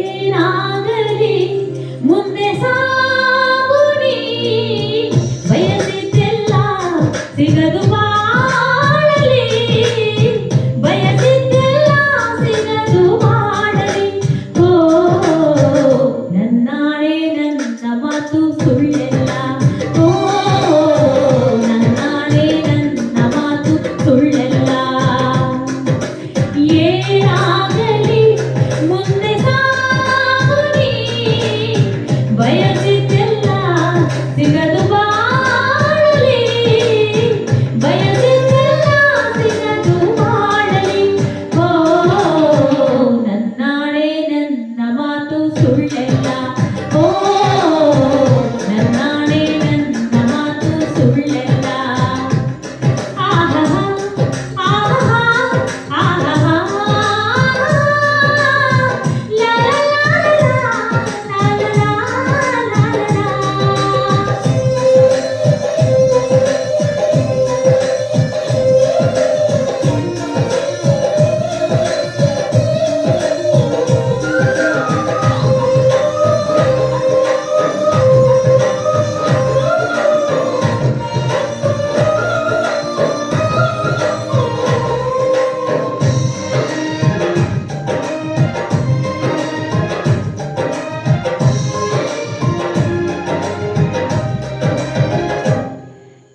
ಏನಾಗಲಿ ಮುಂದೆ ಸಾಗುನಿ ಬಯಸಿದ್ದೆಲ್ಲ ಸಿಗದು ಮಾಡಲಿ ಬಯಸಿದ್ದೆಲ್ಲ ಸಿಗದು ಮಾಡಲಿ ಓ ನನ್ನಾಳೆ ನನ್ನ ಮಾತು ಸುಳ್ಳೆಲ್ಲ ಓ ನನ್ನಾಳೆ ನನ್ನ ಮಾತು ಸುಳ್ಳೆಲ್ಲ ಏನಾಗಲಿ ಮುಂದೆ ಬಯಸಿದ್ದೆಲ್ಲ ಸಿಗದು ಮಾಡಲಿ ಬಯಸಿದ್ದೆಲ್ಲ ಸಿಗದು ಮಾಡಲಿ ಓ ನನ್ನಾಳೆ ನನ್ನ ಮಾತು ಸುಳ್ಳೆಲ್ಲ ಓ ನನ್ನಾಳೆ ನನ್ನ ಮಾತು ಸುಳ್ಳೆಲ್ಲ ಆಹಾ ಆಹಾ ಆಹಾ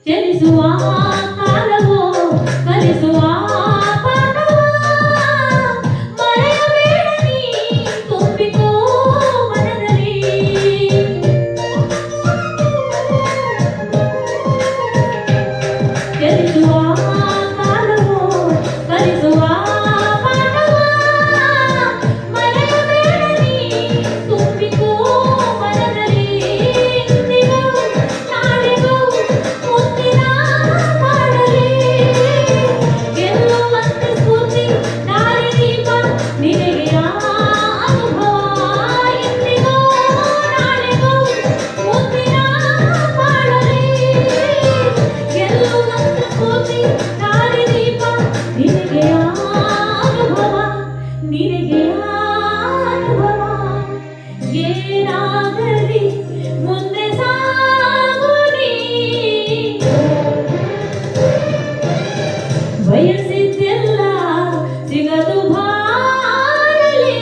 ಚಲಿಸುವ ಕಾಲವೋ ಕಲಿಸುವ ಪಾಠವೋ ಮರೆಯಬೇಡ ನೀ ತುಂಬಿಕೋ ಮನದಲ್ಲಿ ಚಲಿಸುವ ಕಾಲವೋ ಕಲಿಸುವ ಪಾಠವೋ ಮರೆಯಬೇಡ ನೀ ತುಂಬಿಕೋ ಮನದಲ್ಲಿ ಇಂದಿಗೂ ನಾಳೆಗೂ ಮುಂದಿನ ಮಾಡಲಿ ಗೆಲ್ಲುವಂತೆ ಸ್ಫೂರ್ತಿ ದಾರಿದೀಪ ನಿನಗೆ ಅನುಭವ ಇಂದಿಗೂ ನಾಳೆಗೂ ಮುಂದಿನ ಮಾಡಲಿ ಗೆಲ್ಲುವಂತೆ ಸ್ಫೂರ್ತಿ ದಾರಿದೀಪ ನಿನಗೆ ಅನುಭವ ನಿನಗೆ ಅನುಭವ ಏನಾಗಲಿ ಮುಂದೆ ಸಾಗುನಿ ಬಯಸಿದ್ದೆಲ್ಲ ಸಿಗದು ಮಾಡಲಿ